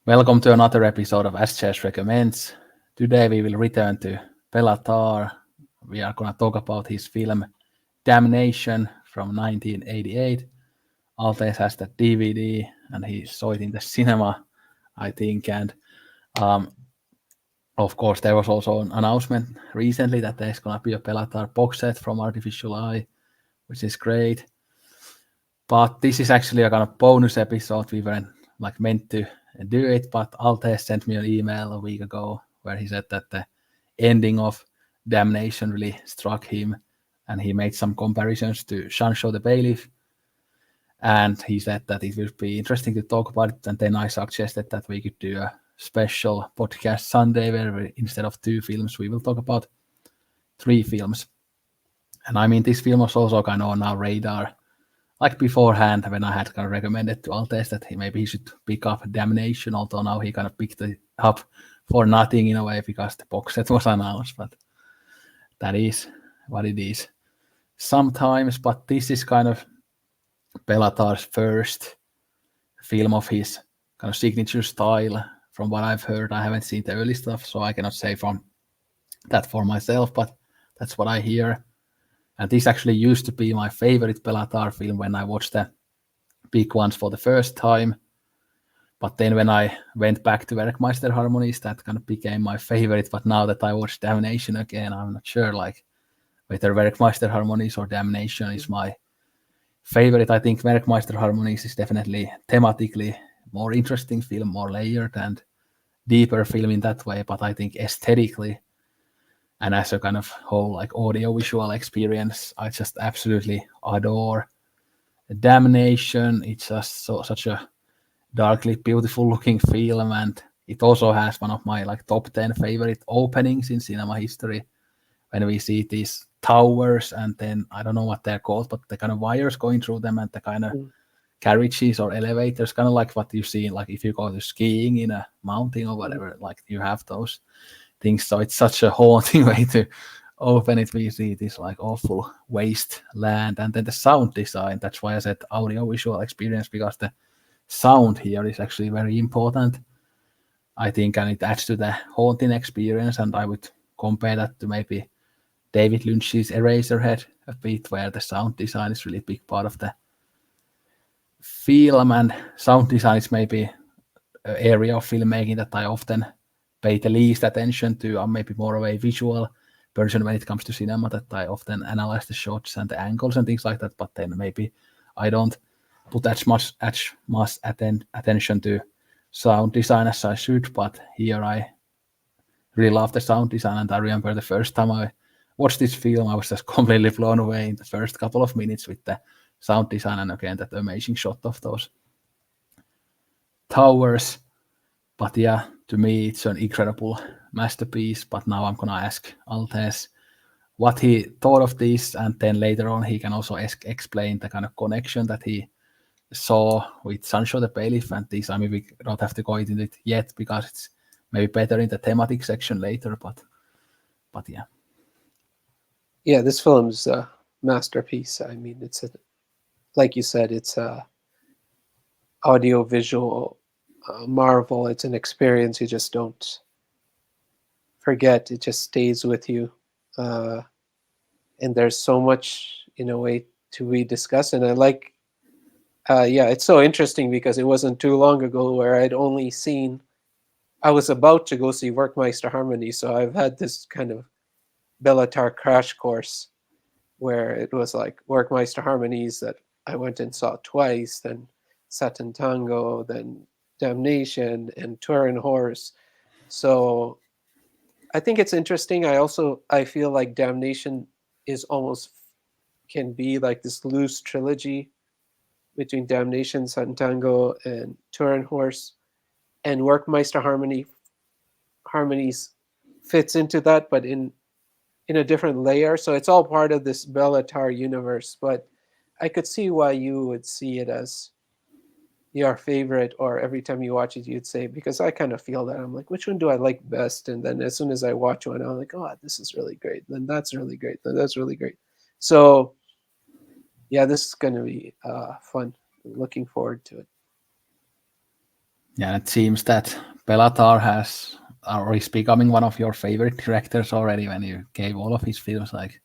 Welcome to another episode of SJS Recommends. Today we will return to Bellatar. We are going to talk about his film Damnation from 1988. Altaz has the DVD and he saw it in the cinema, I think. And um, of course, there was also an announcement recently that there's going to be a Bellatar box set from Artificial Eye, which is great. But this is actually a kind of bonus episode. We weren't meant to do it, but Altaz sent me an email a week ago where he said that the ending of Damnation really struck him, and he made some comparisons to Sancho the Bailiff, and he said that it would be interesting to talk about it. And then I suggested that we could do a special podcast Sunday where instead of 2 films, we will talk about 3 films. And I mean, this film was also kind of on our radar beforehand when I had kind of recommended to Altaz that maybe he should pick up Damnation, although now he kind of picked it up for nothing in a way because the box set was announced, but that is what it is sometimes. But this is kind of Bellatar's first film of his kind of signature style. From what I've heard, I haven't seen the early stuff, so I cannot say from that for myself, but that's what I hear. And this actually used to be my favorite Bellatar film when I watched the big ones for the first time. But then when I went back to Werkmeister Harmonies, that kind of became my favorite. But now that I watched Damnation again, I'm not sure whether Werkmeister Harmonies or Damnation is my favorite. I think Werkmeister Harmonies is definitely thematically more interesting film, more layered and deeper film in that way. But I think aesthetically and as a kind of whole audio-visual experience, I just absolutely adore Damnation. It's just such a darkly beautiful looking film, and it also has one of my top 10 favorite openings in cinema history when we see these towers and then I don't know what they're called, but the kind of wires going through them and the kind of carriages or elevators, kind of like what you see if you go to skiing in a mountain or whatever, you have those things. So it's such a haunting way to open it. We see this awful wasteland, and then the sound design. That's why I said audio visual experience, because the sound here is actually very important, I think, and it adds to the haunting experience. And I would compare that to maybe David Lynch's Eraserhead a bit, where the sound design is really a big part of the film, and sound design is maybe an area of filmmaking that I often pay the least attention to. I'm maybe more of a visual person when it comes to cinema, that I often analyze the shots and the angles and things like that, but then maybe I don't put as much attention to sound design as I should. But here I really love the sound design, and I remember the first time I watched this film, I was just completely blown away in the first couple of minutes with the sound design, and again that amazing shot of those towers. But yeah, to me it's an incredible masterpiece. But now I'm gonna ask Altaz what he thought of this, and then later on he can also explain the kind of connection that he saw with Sancho the Bailiff and this. I mean, we don't have to go into it yet because it's maybe better in the thematic section later, but yeah. Yeah, this film's a masterpiece. I mean, like you said, it's a audio-visual marvel. It's an experience you just don't forget. It just stays with you. And there's so much, in a way, to be discussed. And I like, it's so interesting because it wasn't too long ago where I was about to go see Werkmeister Harmony, so I've had this kind of Bellatar crash course where it was like Werkmeister Harmonies that I went and saw twice, then Satin Tango, then Damnation, and Turin Horse. So I think it's interesting. I feel like Damnation can be like this loose trilogy between Damnation, Satin Tango, and Turin Horse, and Werkmeister Harmonies fits into that, but in a different layer. So it's all part of this Bellatar universe, but I could see why you would see it as your favorite, or every time you watch it, you'd say, because I kind of feel that. I'm like, which one do I like best? And then as soon as I watch one, I'm like, oh, this is really great. Then that's really great. Then that's really great. So yeah, this is going to be fun. Looking forward to it. Yeah, it seems that Bellatar has or is becoming one of your favorite directors already when you gave all of his films like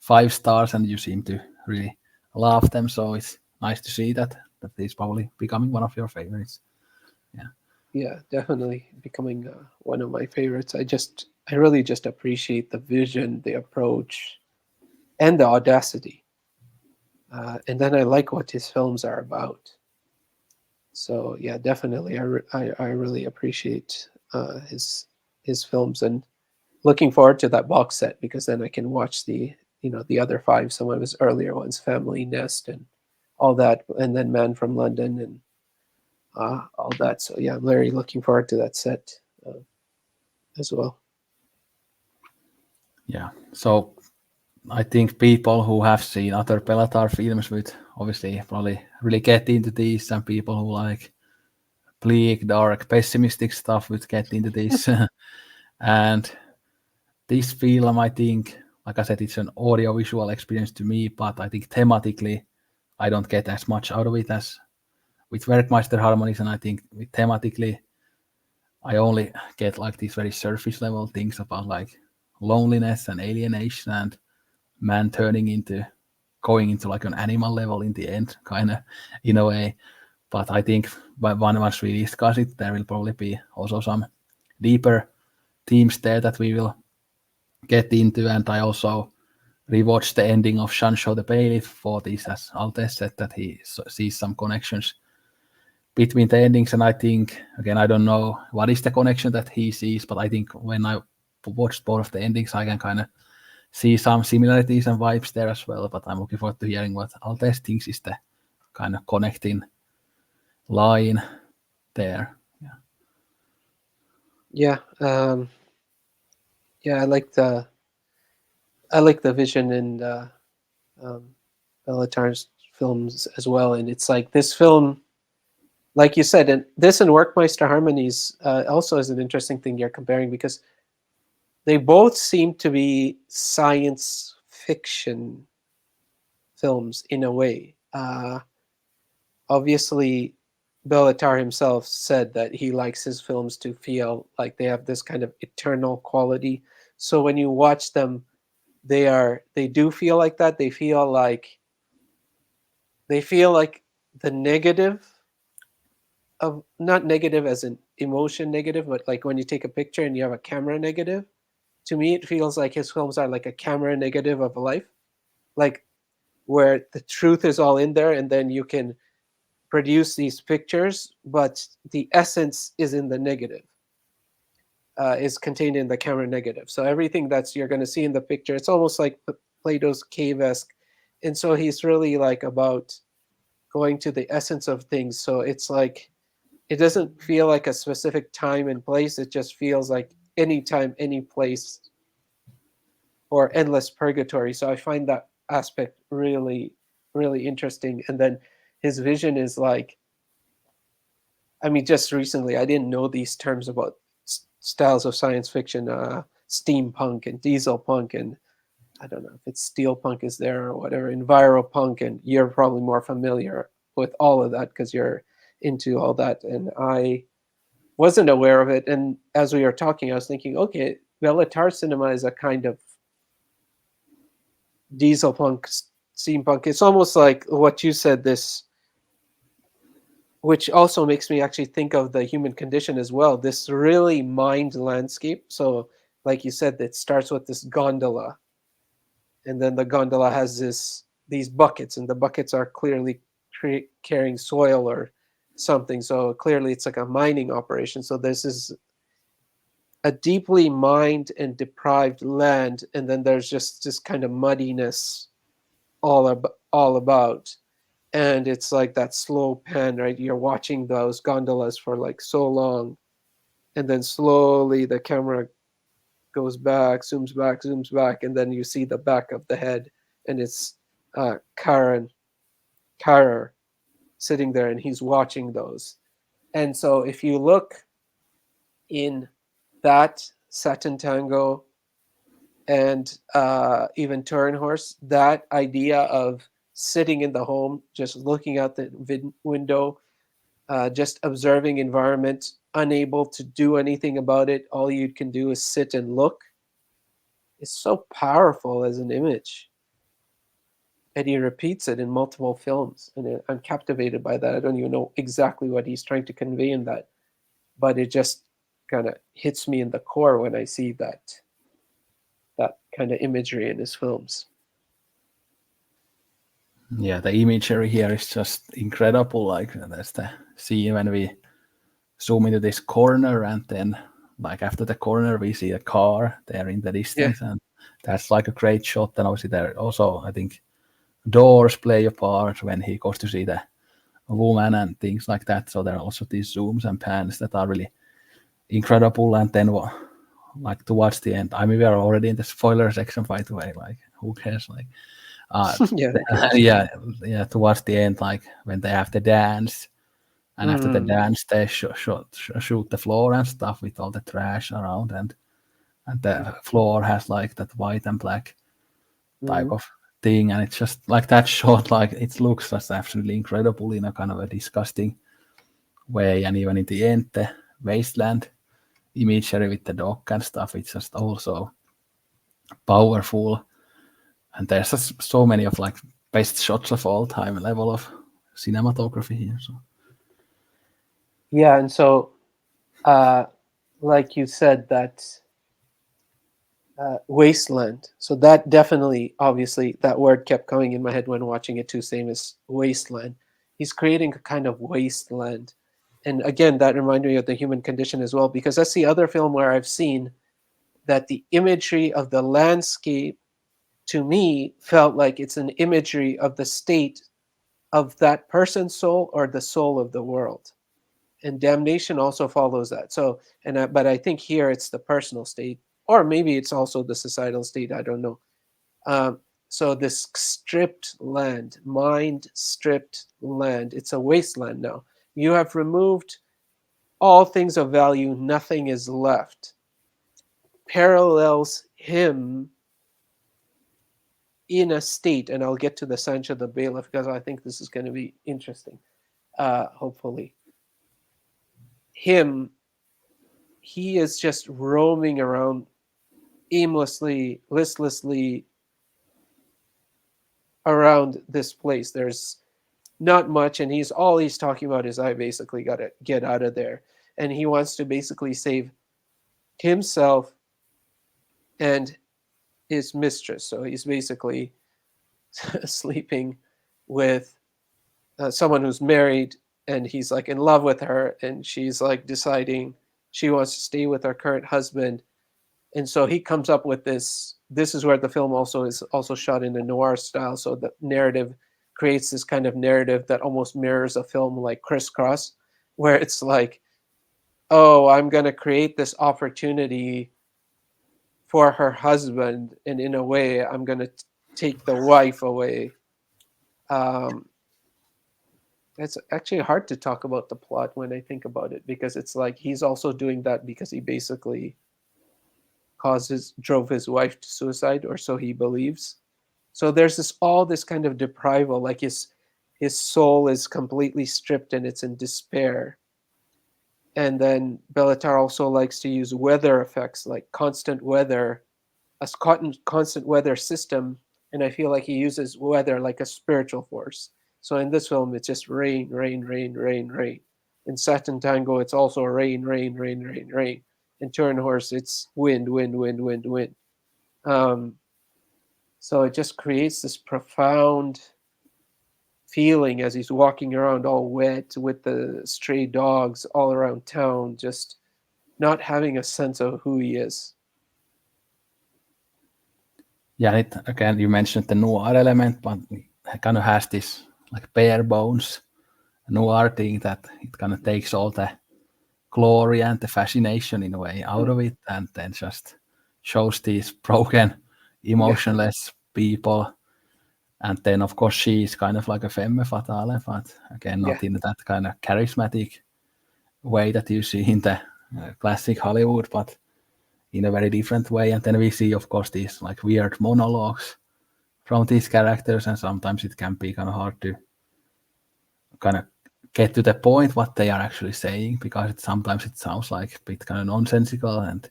5 stars and you seem to really love them. So it's nice to see that he's probably becoming one of your favorites. Yeah. Yeah, definitely becoming one of my favorites. I really just appreciate the vision, the approach, and the audacity. And then I like what his films are about. So yeah, definitely, I really appreciate his films, and looking forward to that box set because then I can watch the other five, some of his earlier ones, Family, Nest, and all that, and then Man from London and all that. So yeah, I'm very looking forward to that set as well. Yeah. So I think people who have seen other Bellatar films would obviously probably really get into these, and people who like bleak, dark, pessimistic stuff would get into this. And this film, I think, like I said, it's an audio-visual experience to me, but I think thematically, I don't get as much out of it as with Werkmeister harmonies, and I think with thematically, I only get like these very surface level things about like loneliness and alienation and man turning into going into like an animal level in the end, kind of in a way. But I think once we discuss it, there will probably be also some deeper themes there that we will get into. And I also rewatched the ending of Shansho the Bailiff for this, as Altaz said that he sees some connections between the endings. And I think, again, I don't know what is the connection that he sees, but I think when I watched both of the endings, I can kind of see some similarities and vibes there as well. But I'm looking forward to hearing what Altez thinks is the kind of connecting line there. Yeah. Yeah, yeah, I like the vision in um, Bellatar's films as well, and it's like this film, like you said, and this and Workmeister Harmonies also is an interesting thing you're comparing because they both seem to be science fiction films in a way. Obviously, Bellatar himself said that he likes his films to feel like they have this kind of eternal quality. So when you watch them, they do feel like that. They feel like the negative of, not negative as an emotion negative, but like when you take a picture and you have a camera negative. To me, it feels like his films are like a camera negative of life, like where the truth is all in there, and then you can produce these pictures, but the essence is in the negative, is contained in the camera negative. So everything that's you're going to see in the picture, it's almost like Plato's cave-esque, and so he's really like about going to the essence of things. So it's like it doesn't feel like a specific time and place. It just feels like any time, any place, or endless purgatory. So I find that aspect really, really interesting. And then his vision is like, I mean, just recently, I didn't know these terms about styles of science fiction, steampunk and diesel punk, and I don't know if it's steelpunk is there or whatever, enviropunk, and you're probably more familiar with all of that because you're into all that. And I wasn't aware of it. And as we were talking, I was thinking, okay, Bellatar cinema is a kind of diesel punk, steampunk. It's almost like what you said, this, which also makes me actually think of the human condition as well. This really mined landscape. So, like you said, it starts with this gondola, and then the gondola has these buckets, and the buckets are clearly carrying soil or something. So clearly, it's like a mining operation. So this is a deeply mined and deprived land, and then there's just this kind of muddiness all about, and it's like that slow pan, right? You're watching those gondolas for like so long, and then slowly the camera goes back, zooms back, and then you see the back of the head, and it's Karen Karer sitting there, and he's watching those. And so if you look in that Satin Tango and even Turin Horse, that idea of sitting in the home, just looking out the window, just observing environment, unable to do anything about it. All you can do is sit and look. It's so powerful as an image. And he repeats it in multiple films. And I'm captivated by that. I don't even know exactly what he's trying to convey in that, but it just kind of hits me in the core when I see that kind of imagery in his films. Yeah, the imagery here is just incredible. Like there's the scene when we zoom into this corner, and then like after the corner we see a car there in the Yeah. distance, and that's like a great shot. And obviously there also I think doors play a part when he goes to see the woman and things like that. So there are also these zooms and pans that are really incredible. And then like towards the end, I mean we are already in the spoiler section, by the way. Like who cares? Like Yeah, who cares? yeah, yeah. Towards the end, like when they have the dance, and after the Mm, dance, they shoot the floor and stuff with all the trash around, and the floor has like that white and black type mm, of thing, and it's just like that shot. Like it looks just absolutely incredible in a kind of a disgusting way, and even in the end, the wasteland imagery with the dog and stuff, it's just also powerful. And there's just so many of like best shots of all time level of cinematography here. So yeah, and so, uh, like you said, that wasteland. So that definitely, obviously, that word kept coming in my head when watching it too. Same as wasteland. He's creating a kind of wasteland, and again, that reminded me of the human condition as well, because that's the other film where I've seen that the imagery of the landscape to me felt like it's an imagery of the state of that person's soul or the soul of the world. And damnation also follows that. So, but I think here it's the personal state, or maybe it's also the societal state. I don't know. Um, so this stripped land, mind stripped land, it's a wasteland now. You have removed all things of value. Nothing is left. Parallels him in a state, and I'll get to the Sancho the bailiff because I think this is going to be interesting. Hopefully, him, he is just roaming around aimlessly, listlessly around this place. There's not much, and he's talking about is I basically got to get out of there, and he wants to basically save himself and his mistress. So he's basically sleeping with someone who's married, and he's like in love with her, and she's like deciding she wants to stay with her current husband. And so he comes up with this is where the film also is also shot in a noir style, so the narrative creates this kind of narrative that almost mirrors a film like Crisscross, where it's like, oh, I'm going to create this opportunity for her husband, and in a way I'm going to take the wife away. um, it's actually hard to talk about the plot when I think about it, because it's like he's also doing that because he basically drove his wife to suicide, or so he believes. So there's this kind of deprival, like his soul is completely stripped and it's in despair. And then Bellatar also likes to use weather effects, like constant weather, a constant weather system, and I feel like he uses weather like a spiritual force. So in this film, it's just rain, rain, rain, rain, rain. In Satin Tango, it's also rain, rain, rain, rain, rain. In Turn Horse, it's wind, wind, wind, wind, wind. Um, so it just creates this profound feeling as he's walking around all wet with the stray dogs all around town, just not having a sense of who he is. yeah, it again you mentioned the noir element, but it kind of has this like bare bones noir thing that it kind of takes all the glory and the fascination in a way out of it, and then just shows these broken, Yeah, emotionless people. And then of course she is kind of like a femme fatale, but again yeah, not in that kind of charismatic way that you see in the classic Hollywood, but in a very different way. And then we see, of course, these like weird monologues from these characters, and sometimes it can be kind of hard to kind of get to the point what they are actually saying, because sometimes it sounds like a bit kind of nonsensical, and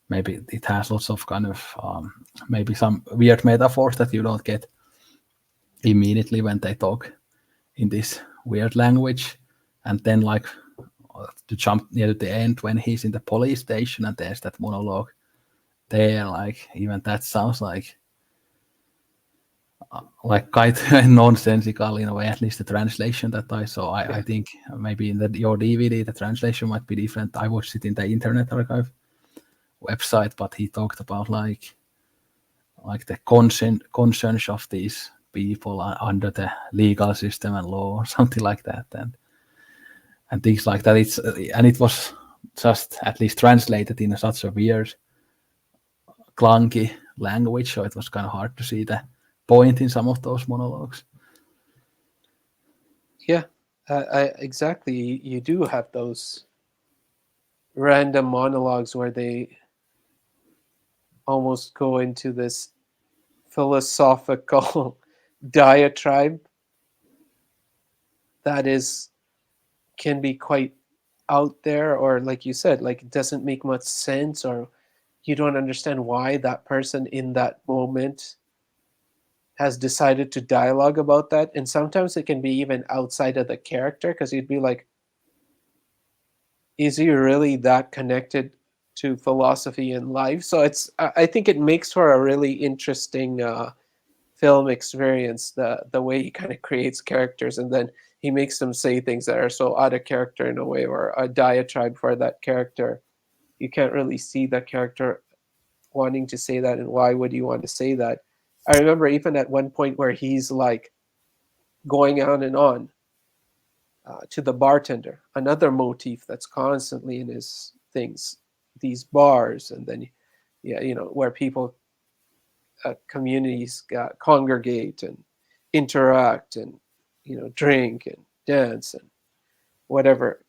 maybe it has lots of kind of maybe some weird metaphors that you don't get immediately when they talk in this weird language. And then like to jump near to the end when he's in the police station and there's that monologue there, like even that sounds like quite nonsensical in a way, at least the translation that I saw. I think maybe in your DVD the translation might be different. I watched it in the Internet Archive website, but he talked about like the conscience of these people under the legal system and law or something like that, and things like that. It was just at least translated in such a weird, clunky language, so it was kind of hard to see the point in some of those monologues. Yeah, exactly. You do have those random monologues where they almost go into this philosophical diatribe that can be quite out there, or like you said, like it doesn't make much sense, or you don't understand why that person in that moment has decided to dialogue about that. And sometimes it can be even outside of the character, because you'd be like, is he really that connected to philosophy and life? So I think it makes for a really interesting film experience, the way he kind of creates characters, and then he makes them say things that are so out of character in a way, or a diatribe for that character. You can't really see that character wanting to say that, and why would you want to say that? I remember even at one point where he's like going on and on to the bartender, another motif that's constantly in his things, these bars, and then where people, communities congregate and interact and drink and dance and whatever,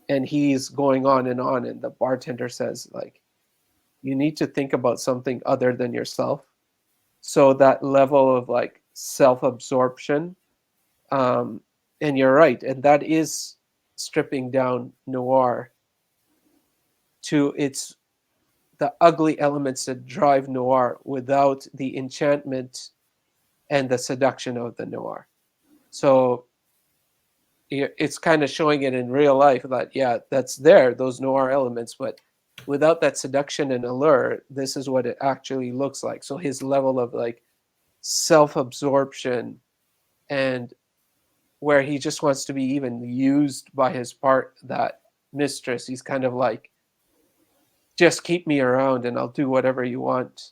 and he's going on, and the bartender says, like, you need to think about something other than yourself. So that level of like self-absorption, and you're right, and that is stripping down noir to the ugly elements that drive noir without the enchantment and the seduction of the noir. So it's kind of showing it in real life that, yeah, that's there, those noir elements, but without that seduction and allure, this is what it actually looks like. So his level of like self-absorption, and where he just wants to be even used by that mistress. He's kind of like, just keep me around and I'll do whatever you want.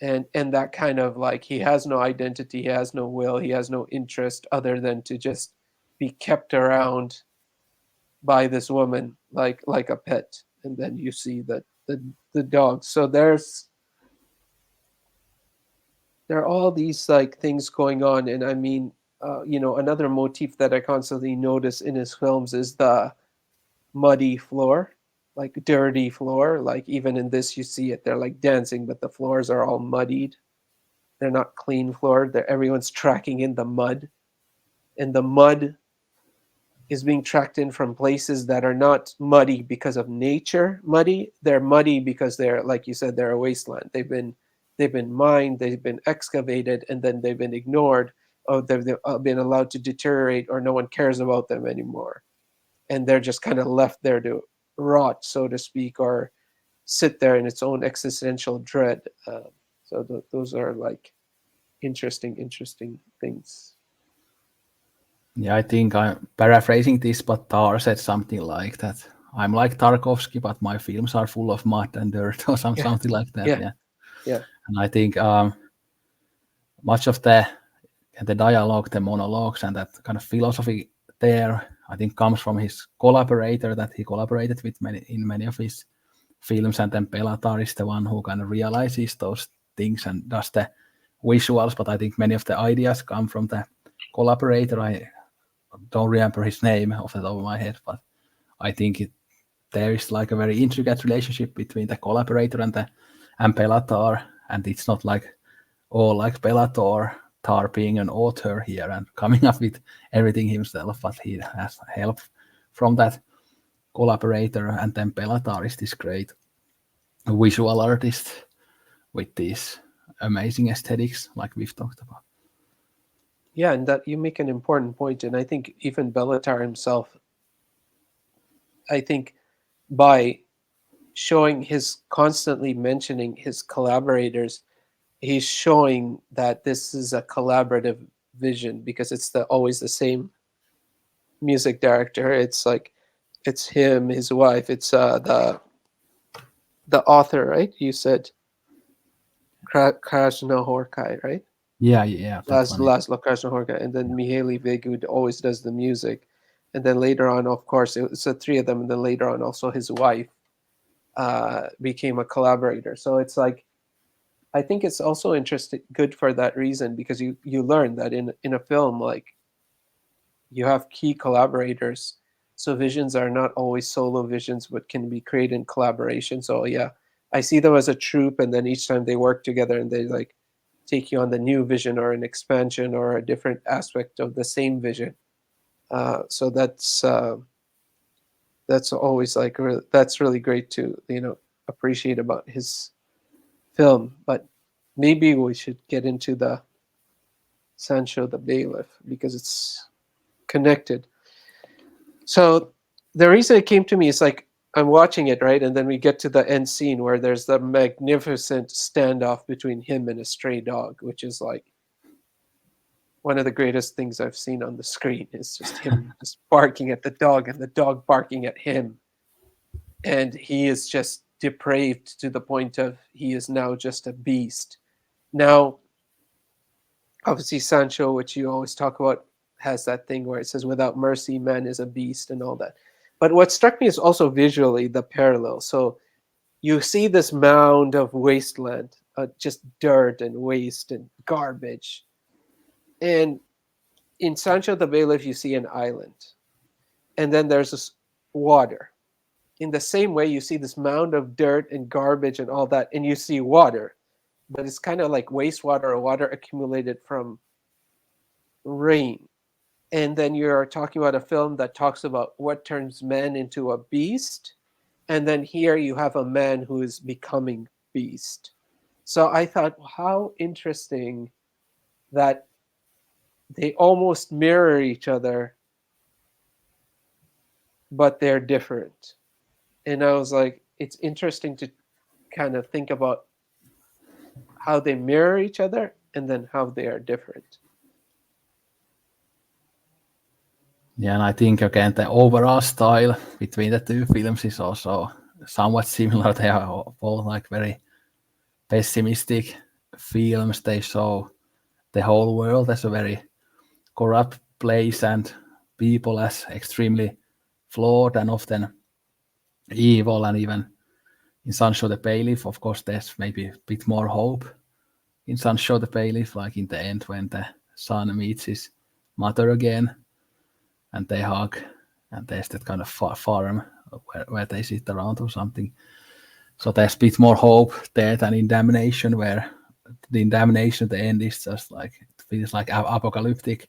And that kind of like, he has no identity, he has no will, he has no interest other than to just be kept around by this woman like a pet. And then you see that the dog. So there are all these like things going on. And I mean, another motif that I constantly notice in his films is the muddy floor, like dirty floor. Like even in this, you see it. They're like dancing, but the floors are all muddied. They're not clean floor. Everyone's tracking in the mud, and the mud is being tracked in from places that are not muddy because of nature muddy. They're muddy because they're, like you said, they're a wasteland. They've been mined, they've been excavated, and then they've been ignored. Oh, they've been allowed to deteriorate, or no one cares about them anymore. And they're just kind of left there to rot, so to speak, or sit there in its own existential dread. So those are like interesting things. Yeah, I think I'm paraphrasing this, but Tar said something like that. I'm like Tarkovsky, but my films are full of mud and dirt, or Yeah, something like that. yeah, Yeah, yeah, and I think much of the dialogue, the monologues, and that kind of philosophy there, I think, comes from his collaborator that he collaborated with in many of his films, and then Bellatar is the one who kind of realizes those things and does the visuals. But I think many of the ideas come from the collaborator. I don't remember his name off the top of my head, but I think there is like a very intricate relationship between the collaborator and Bellatar, and it's not like all like Bellator Tar being an author here and coming up with everything himself, but he has help from that collaborator. And then Bellatar is this great visual artist with these amazing aesthetics, like we've talked about. Yeah, and that you make an important point, and I think even Bellatar himself, I think by showing his constantly mentioning his collaborators, he's showing that this is a collaborative vision because it's always the same music director. It's like it's him, his wife, it's the author, right? You said Krasznahorkai, right? Yeah, that one. Laszlo Krasznahorkai, and then Mihaly Vig, who always does the music, and then later on, of course, it's the three of them, and then later on, also his wife became a collaborator. So it's like I think it's also interesting, good for that reason, because you learn that in a film, like you have key collaborators, so visions are not always solo visions, but can be created in collaboration. So yeah, I see them as a troupe, and then each time they work together and they like take you on the new vision or an expansion or a different aspect of the same vision. So that's always like that's really great to appreciate about his film. But maybe we should get into the Sancho the Bailiff because it's connected. So the reason it came to me is like I'm watching it, right, and then we get to the end scene where there's the magnificent standoff between him and a stray dog, which is like one of the greatest things I've seen on the screen. Is just him just barking at the dog and the dog barking at him, and he is just depraved to the point of he is now just a beast. Now, obviously, Sancho, which you always talk about, has that thing where it says, "Without mercy, man is a beast," and all that. But what struck me is also visually the parallel. So you see this mound of wasteland, just dirt and waste and garbage. And in Sancho the Bailiff, you see an island. And then there's this water. In the same way, you see this mound of dirt and garbage and all that, and you see water. But it's kind of like wastewater or water accumulated from rain. And then you're talking about a film that talks about what turns man into a beast. And then here you have a man who is becoming beast. So I thought, how interesting that they almost mirror each other, but they're different. And I was like, it's interesting to kind of think about how they mirror each other and then how they are different. Yeah, and I think again the overall style between the two films is also somewhat similar. They are both like very pessimistic films. They show the whole world as a very corrupt place and people as extremely flawed and often evil. And even in Sancho the Bailiff, of course, there's maybe a bit more hope in Sancho the Bailiff, like in the end when the son meets his mother again and they hug, and there's that kind of farm where they sit around or something. So there's a bit more hope there than in Damnation, where in Damnation the end is just like it feels like apocalyptic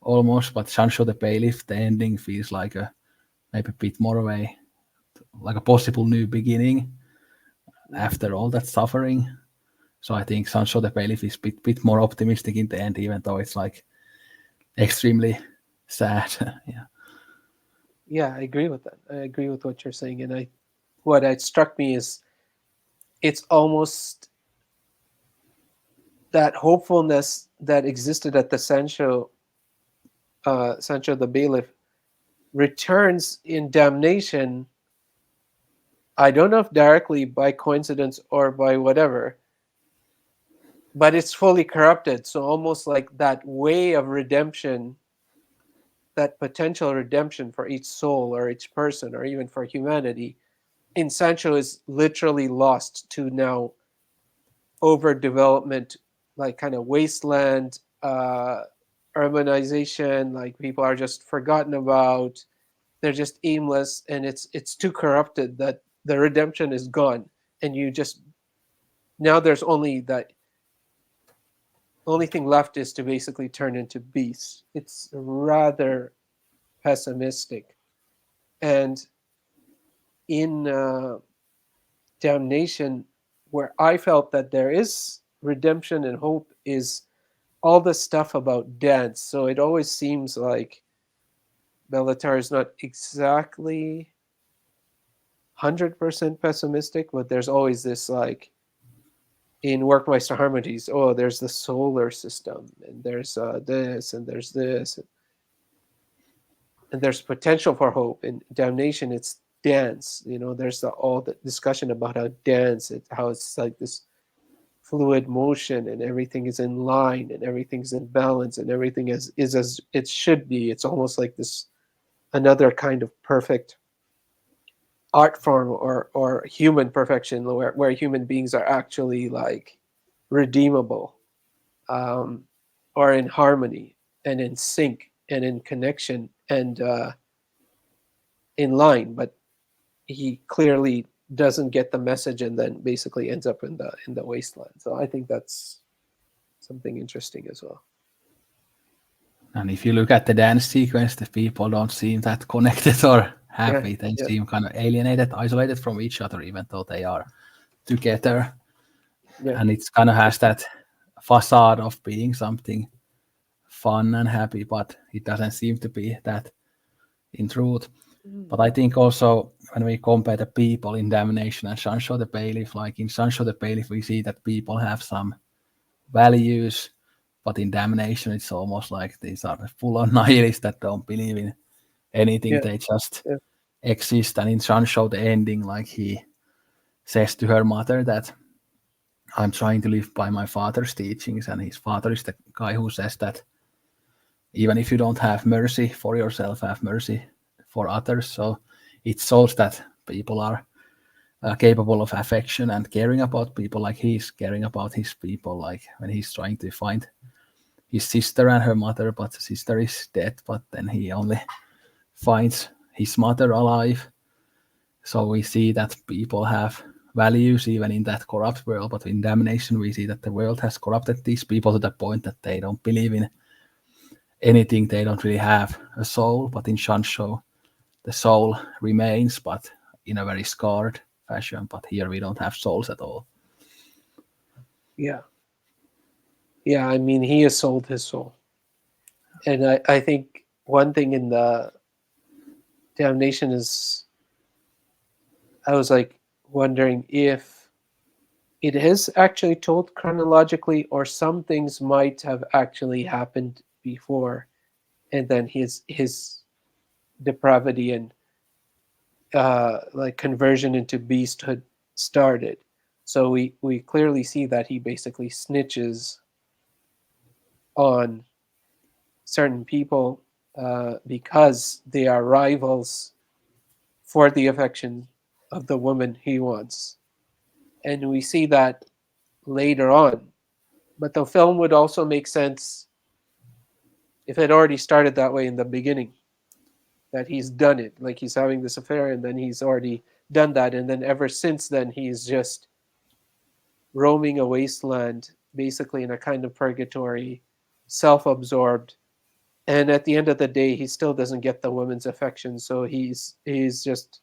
almost. But Sancho the Bailiff, the ending feels like maybe a bit more of like a possible new beginning after all that suffering. So I think Sancho the Bailiff is a bit more optimistic in the end, even though it's like extremely sad. Yeah. Yeah, I agree with that. I agree with what you're saying. And what it struck me is it's almost that hopefulness that existed at the Sancho the Bailiff returns in Damnation. I don't know if directly by coincidence or by whatever, but it's fully corrupted. So almost like that way of redemption, that potential redemption for each soul or each person or even for humanity in Sancho is literally lost to now overdevelopment, like kind of wasteland, urbanization, like people are just forgotten about, they're just aimless, and it's too corrupted that the redemption is gone, and you just now there's only that only thing left is to basically turn into beasts. It's rather pessimistic. And in Damnation, where I felt that there is redemption and hope, is all the stuff about dance. So it always seems like Bellatar is not exactly 100% pessimistic, but there's always this like in Workmeister Harmonies, oh, there's the solar system, and there's this, and there's this, and there's potential for hope. In Damnation, it's dance. You know, there's all the discussion about how dance, how it's like this fluid motion, and everything is in line, and everything's in balance, and everything is as it should be. It's almost like this another kind of perfect art form or human perfection where human beings are actually like redeemable, um, or in harmony and in sync and in connection and in line. But he clearly doesn't get the message and then basically ends up in the wasteland. So I think that's something interesting as well. And if you look at the dance sequence, the people don't seem that connected or happy. Yeah, They yeah, seem kind of alienated, isolated from each other, even though they are together. yeah, And it's kind of has that facade of being something fun and happy, but it doesn't seem to be that in truth. But I think also when we compare the people in Damnation and Sunshine the Bailiff, like in Sunshine the Bailiff, we see that people have some values, but in Damnation, it's almost like these are full-on nihilists that don't believe in anything. yeah, They just yeah, exist. And in Sunshine, the ending, like he says to her mother that I'm trying to live by my father's teachings, and his father is the guy who says that even if you don't have mercy for yourself, have mercy for others. So it shows that people are capable of affection and caring about people, like he's caring about his people, like when he's trying to find his sister and her mother, but the sister is dead, but then he only finds his mother alive. So we see that people have values even in that corrupt world, but in Damnation we see that the world has corrupted these people to the point that they don't believe in anything. They don't really have a soul. But in Shansho, the soul remains, but in a very scarred fashion. But here we don't have souls at all. yeah, yeah. I mean, he has sold his soul, and I think one thing in the Damnation is I was like wondering if it is actually told chronologically, or some things might have actually happened before, and then his depravity and like conversion into beasthood started. So we clearly see that he basically snitches on certain people because they are rivals for the affection of the woman he wants, and we see that later on. But the film would also make sense if it already started that way in the beginning, that he's done it, like he's having this affair and then he's already done that, and then ever since then he's just roaming a wasteland, basically in a kind of purgatory, self-absorbed, and at the end of the day he still doesn't get the woman's affection, so he's just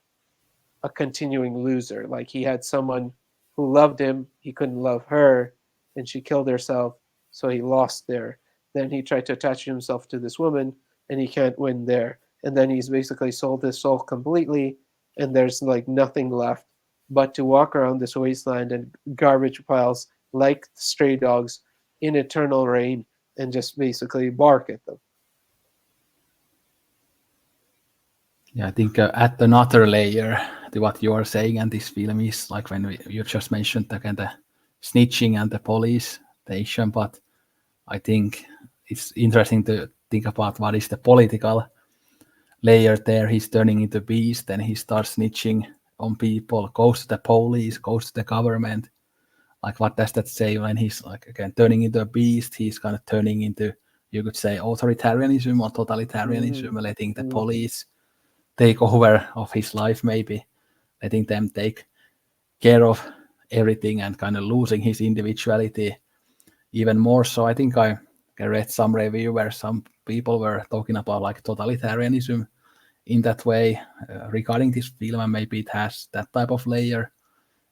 a continuing loser. Like he had someone who loved him, he couldn't love her, and she killed herself, so he lost there. Then he tried to attach himself to this woman, and he can't win there. And then he's basically sold his soul completely, and there's like nothing left but to walk around this wasteland and garbage piles like stray dogs in eternal rain and just basically bark at them. Yeah, I think at another layer to what you are saying, and this film is like when you just mentioned again the snitching and the police station, but I think it's interesting to think about what is the political layer there. He's turning into beast, then he starts snitching on people, goes to the police, goes to the government. Like what does that say when he's like again turning into a beast? He's kind of turning into, you could say, authoritarianism or totalitarianism, letting the police take over of his life, maybe letting them take care of everything and kind of losing his individuality. even more so. I think I read some review where some people were talking about like totalitarianism in that way regarding this film, and maybe it has that type of layer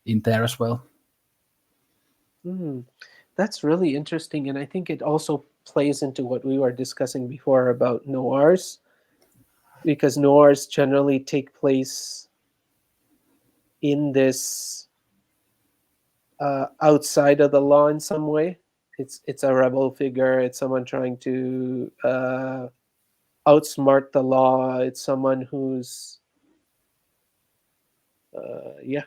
in there as well. That's really interesting, and I think it also plays into what we were discussing before about noirs, because noirs generally take place in this outside of the law in some way. It's a rebel figure. It's someone trying to outsmart the law. It's someone who's yeah,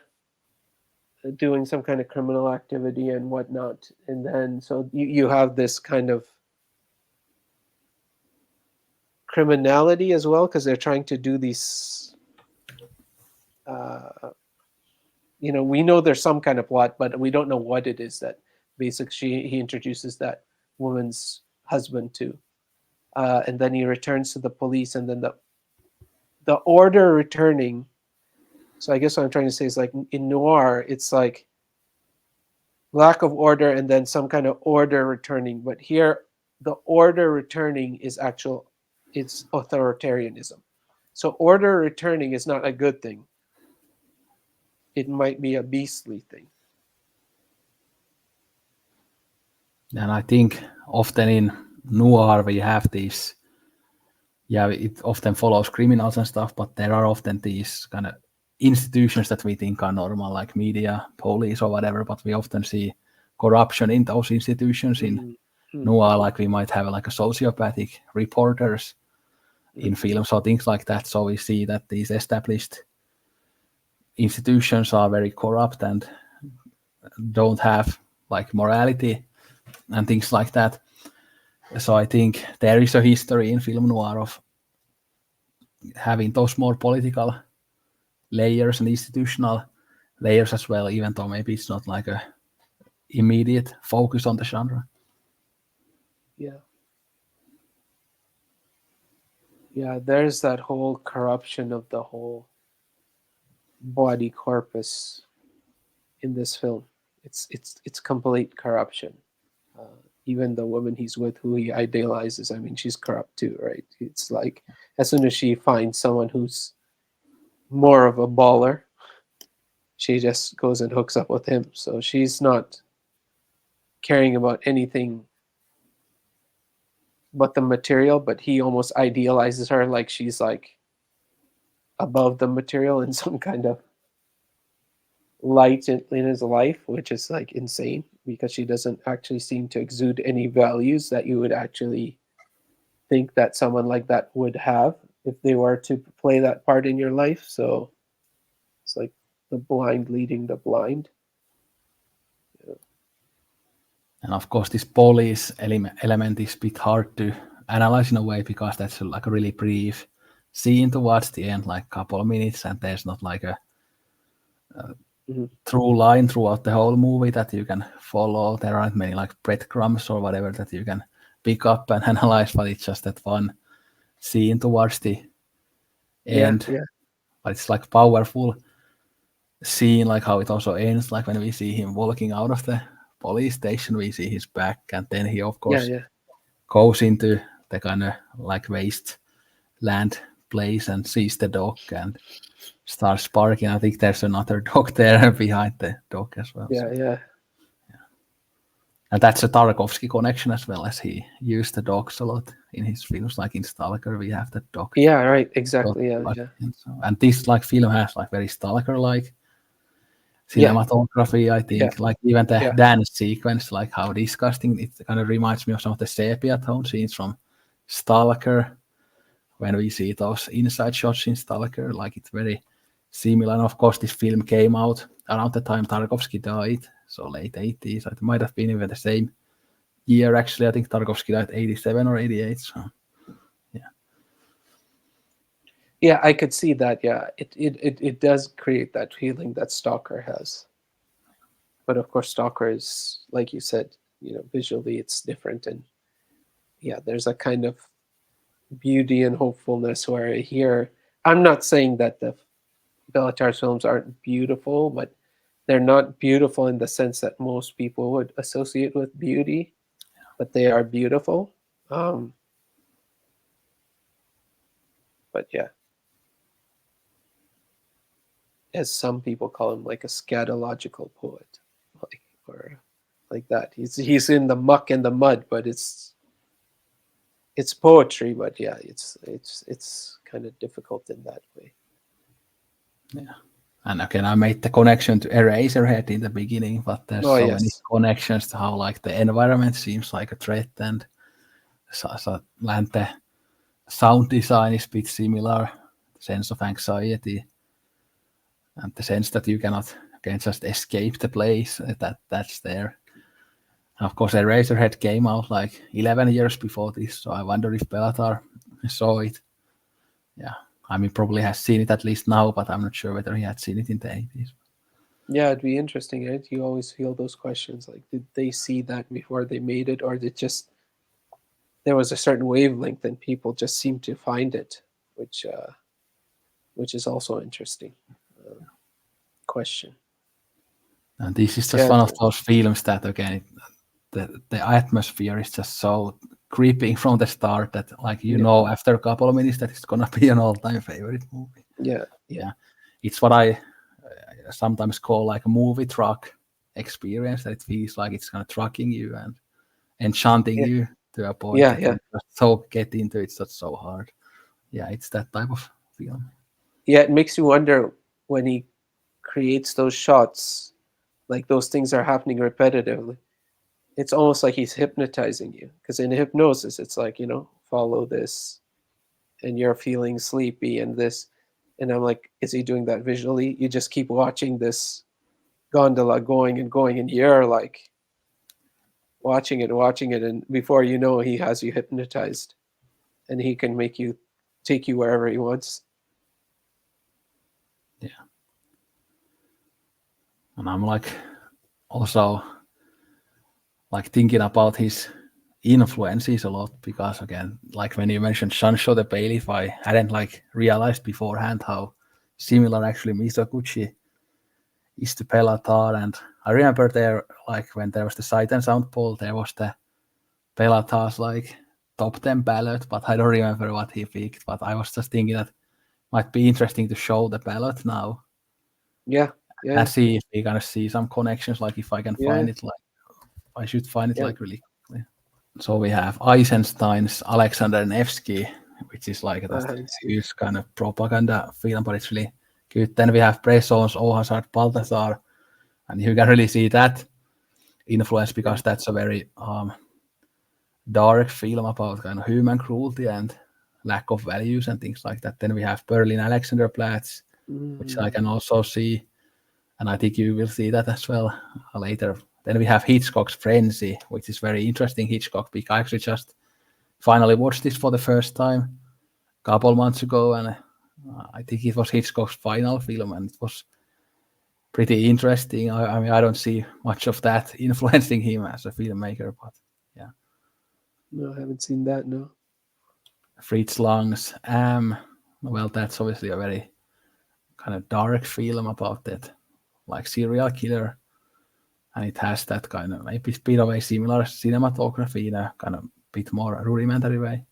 doing some kind of criminal activity and whatnot. And then so you have this kind of criminality as well, because they're trying to do these we know there's some kind of plot, but we don't know what it is that basically he introduces that woman's husband to, and then he returns to the police, and then the order returning. So I guess what I'm trying to say is, like, in noir, it's like lack of order and then some kind of order returning. But here, the order returning is it's authoritarianism. So order returning is not a good thing. It might be a beastly thing. And I think often in noir we have these, it often follows criminals and stuff, but there are often these kind of institutions that we think are normal, like media, police, or whatever, but we often see corruption in those institutions in noir, like we might have like a sociopathic reporters in films or things like that. So we see that these established institutions are very corrupt and don't have like morality and things like that. So I think there is a history in film noir of having those more political layers and institutional layers as well, even though maybe it's not like a immediate focus on the genre. Yeah, there's that whole corruption of the whole body corpus in this film. It's complete corruption. Even the woman he's with, who he idealizes, I mean, she's corrupt too, right? It's like as soon as she finds someone who's more of a baller, she just goes and hooks up with him. So she's not caring about anything but the material, but he almost idealizes her like she's like above the material in some kind of light in his life, which is like insane, because she doesn't actually seem to exude any values that you would actually think that someone like that would have if they were to play that part in your life. So it's like the blind leading the blind. And of course, this police element is a bit hard to analyze in a way, because that's like a really brief scene towards the end, like a couple of minutes, and there's not like a through line throughout the whole movie that you can follow. There aren't many like breadcrumbs or whatever that you can pick up and analyze, but it's just that one scene towards the end. Yeah. But it's like powerful scene, like how it also ends, like when we see him walking out of the police station, we see his back, and then he of course goes into the kind of like wasteland place and sees the dog and starts barking. I think there's another dog there behind the dog as well. Yeah. And that's a Tarkovsky connection as well, as he used the dogs a lot in his films. Like in Stalker, we have the dog. Yeah, right, exactly. Dog, Yeah. And this like film has like very Stalker-like cinematography, I think. Like even the dance sequence, like how disgusting it kind of reminds me of some of the sepia tone scenes from Stalker. When we see those inside shots in Stalker, like it's very similar. And of course, this film came out around the time Tarkovsky died, so late 80s. It might have been even the same year, actually. I think Tarkovsky died 87 or 88. So, yeah. Yeah, I could see that. Yeah, it does create that feeling that Stalker has. But of course, Stalker is, like you said, visually it's different, and yeah, there's a kind of beauty and hopefulness where here, I'm not saying that the Bellatar's films aren't beautiful, but they're not beautiful in the sense that most people would associate with beauty. but they are beautiful. But yeah, as some people call him, like a scatological poet, or like that. He's in the muck and the mud, but it's poetry. But yeah, it's kind of difficult in that way. Yeah. And again, I made the connection to Eraserhead in the beginning, but there's Oh so many yes, connections to how like the environment seems like a threat, and the sound design is a bit similar, the sense of anxiety, and the sense that you cannot just escape the place that's there. And of course, Eraserhead came out like 11 years before this, so I wonder if Bellatar saw it. Yeah, I mean, probably has seen it at least now, but I'm not sure whether he had seen it in the 80s. yeah, it'd be interesting, right? You always feel those questions, like, did they see that before they made it, or did just there was a certain wavelength and people just seem to find it, which is also interesting question. And this is just Yeah, one of those films that, again, the atmosphere is just so creeping from the start that, like, yeah, after a couple of minutes that it's gonna be an all-time favorite movie. yeah, Yeah, it's what I sometimes call like a movie truck experience. That it feels like it's kind of trucking you and enchanting yeah, you to a point yeah, that yeah. you just so get into it. It's just so hard. Yeah, it's that type of film. Yeah, it makes you wonder when he creates those shots, like those things are happening repetitively. It's almost like he's hypnotizing you, because in hypnosis, it's like, follow this, and you're feeling sleepy and this. And I'm like, is he doing that visually? You just keep watching this gondola going and going, and you're like watching it, and before you know, he has you hypnotized, and he can take you wherever he wants. Yeah, and I'm like also like thinking about his influences a lot, because again, like when you mentioned Sancho the Bailiff, I hadn't like realized beforehand how similar actually Mizoguchi is to Bellatar. And I remember there, like when there was the Sight and Sound poll, there was the Bellatar's like top 10 ballot, but I don't remember what he picked. But I was just thinking that might be interesting to show the ballot now Yeah, yeah, and see if we gonna see some connections. Like if I can yeah, find it, like I should find it yeah. like really quickly. So we have Eisenstein's Alexander Nevsky, which is like I a haven't seen. huge kind of propaganda film, but it's really good. Then we have Bresson's Oh Hazard Balthazar, and you can really see that influence, Yeah, because that's a very dark film about kind of human cruelty and lack of values and things like that. Then we have Berlin Alexanderplatz, which I can also see, and I think you will see that as well later. Then we have Hitchcock's Frenzy, which is very interesting Hitchcock because I actually just finally watched this for the first time a couple months ago, and I think it was Hitchcock's final film, and it was pretty interesting. I mean, I don't see much of that influencing him as a filmmaker, but yeah. no, I haven't seen that. No. Fritz Lang's well, that's obviously a very kind of dark film about that, like serial killer, and it has that kind of maybe a bit of a similar cinematography in a kind of bit more rudimentary way.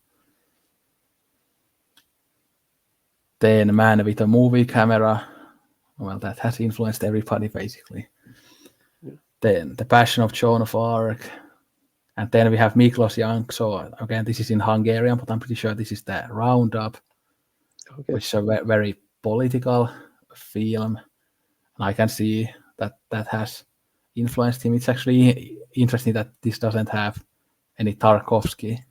Then Man with a Movie Camera, well, that has influenced everybody basically. Yeah. Then The Passion of Joan of Arc, and then we have Miklos Jank. So again, this is in Hungarian, but I'm pretty sure this is the Roundup, Okay. which is a very political film. And I can see that has influenced him. It's actually interesting that this doesn't have any Tarkovsky.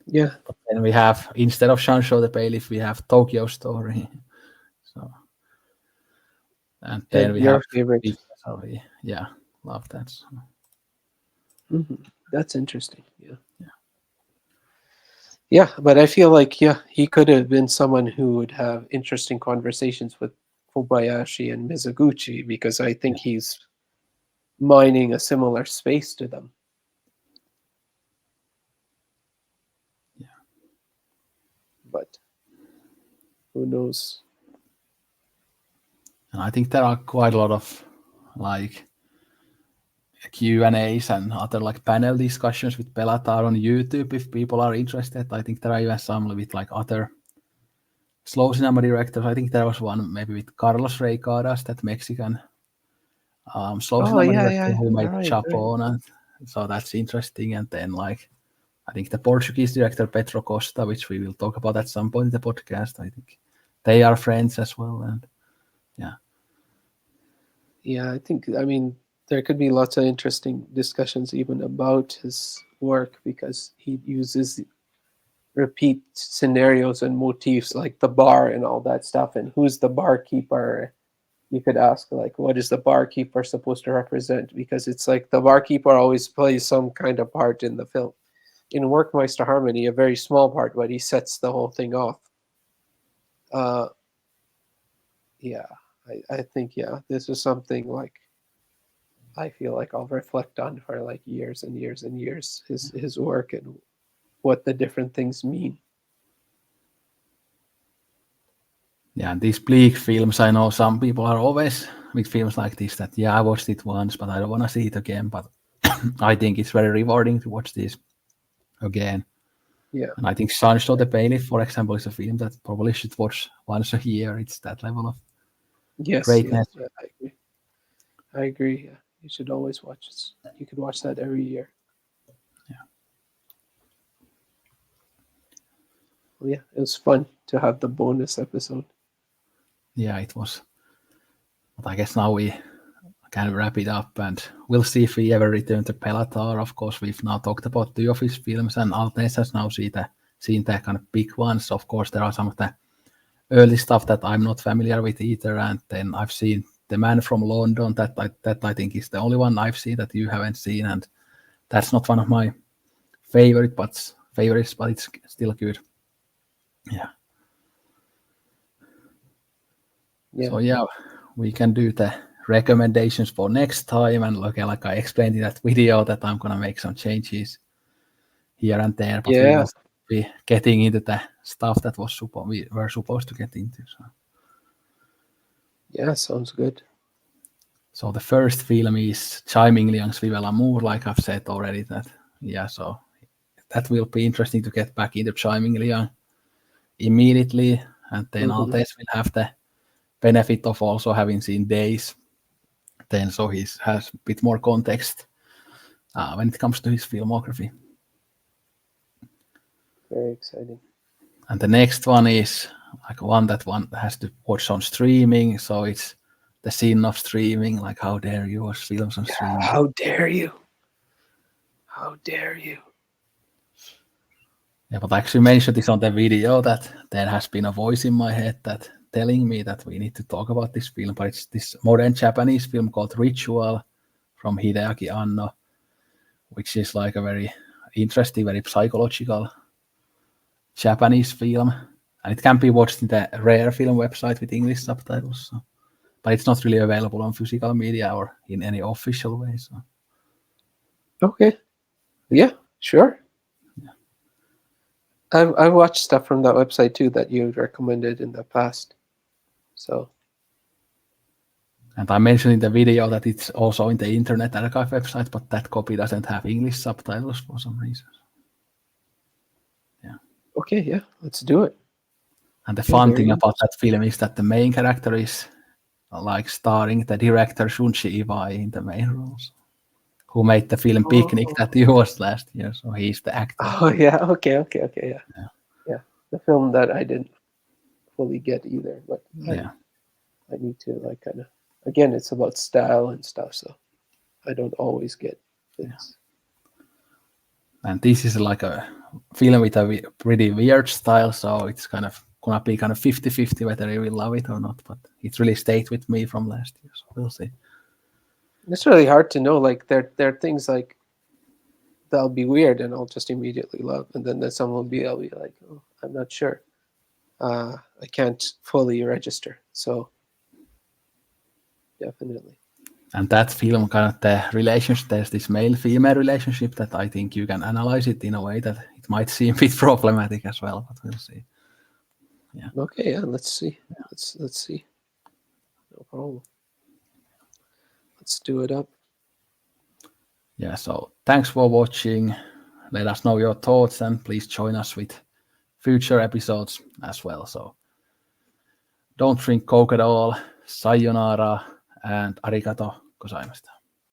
Yeah. But then we have, instead of Sancho the Bailiff, we have Tokyo Story. So, and then And we have, your favorite? yeah, love that. So, That's interesting. Yeah. Yeah, but I feel like, yeah, he could have been someone who would have interesting conversations with Kobayashi and Mizoguchi, because I yeah, think he's mining a similar space to them. yeah. But who knows? And I think there are quite a lot of like Q&As and other like panel discussions with Bellatar on YouTube if people are interested. I think there are even some with like other slow cinema directors. I think there was one maybe with Carlos Reicadas, that Mexican slow Oh cinema yeah, director yeah. who made Right, right. Chapo, and so that's interesting. And then like I think the Portuguese director Pedro Costa, which we will talk about at some point in the podcast. I think they are friends as well, and yeah. Yeah, I mean, there could be lots of interesting discussions even about his work because he uses repeat scenarios and motifs like the bar and all that stuff. And who's the barkeeper? You could ask, like, what is the barkeeper supposed to represent? Because it's like the barkeeper always plays some kind of part in the film. In Workmeister Harmony, a very small part, but he sets the whole thing off. Yeah, I think, yeah, this is something like I feel like I'll reflect on for like years and years and years, his work and what the different things mean. Yeah, and these bleak films, I know some people are always with films like this that, yeah, I watched it once, but I don't want to see it again. But I think it's very rewarding to watch this again. Yeah. And I think Sunshine the Bailiff, for example, is a film that probably should watch once a year. It's that level of Yes, greatness. yes, I agree. I agree. Yeah. You should always watch it. You could watch that every year. Yeah. Well, yeah, it was fun to have the bonus episode. Yeah, it was. But I guess now we can wrap it up, and we'll see if we ever return to Bellatar. Of course, we've now talked about the Office films, and Altaz has now seen the kind of big ones. Of course, there are some of the early stuff that I'm not familiar with either, and then I've seen The Man from London. That I think is the only one I've seen that you haven't seen, and that's not one of my favorites, but it's still good. Yeah. Yeah. So yeah, we can do the recommendations for next time, and like I explained in that video that I'm gonna make some changes here and there, but we Yeah. will be getting into the stuff that we were supposed to get into. Yeah, sounds good. So the first film is Chai Ming Liang's Vive l'Amour, like I've said already. So that will be interesting to get back into Chai Ming Liang immediately, and then Altez will have the benefit of also having seen Days. Then so he has a bit more context when it comes to his filmography. Very exciting. And the next one is like one has to watch on streaming. So it's the sin of streaming. Like, how dare you watch films on streaming? How dare you? How dare you? Yeah, but I actually mentioned this on the video that there has been a voice in my head that telling me that we need to talk about this film. But it's this modern Japanese film called Ritual from Hideaki Anno, which is like a very interesting, very psychological Japanese film. And it can be watched in the Rare Film website with English subtitles. So. But it's not really available on physical media or in any official way. So. Okay. Yeah, sure. I've watched stuff from that website too that you recommended in the past. So. And I mentioned in the video that it's also in the Internet Archive website, but that copy doesn't have English subtitles for some reason. Yeah. Okay, yeah, let's do it. And the fun thing about that film is that the main character is like starring the director Shunji Iwai in the main roles, who made the film Picnic that you watched last year. So he's the actor. Oh yeah, okay, yeah. The film that I didn't fully get either, but yeah, I need to like kind of. Again, it's about style and stuff, so I don't always get things. Yeah. And this is like a film with a pretty weird style, so it's kind of gonna be kind of 50-50 whether you will love it or not. But it really stayed with me from last year, so we'll see. It's really hard to know. Like there are things like that'll be weird, and I'll just immediately love, and then there's some I'll be like, oh, I'm not sure. I can't fully register, so definitely. And that film kind of the relationship, there's this male-female relationship that I think you can analyze it in a way that it might seem a bit problematic as well, but we'll see. Yeah. Okay, yeah, let's see. Yeah. Let's see. No problem. Let's do it up. Yeah, so thanks for watching. Let us know your thoughts and please join us with future episodes as well. So don't drink Coke at all. Sayonara and arigato gozaimashita.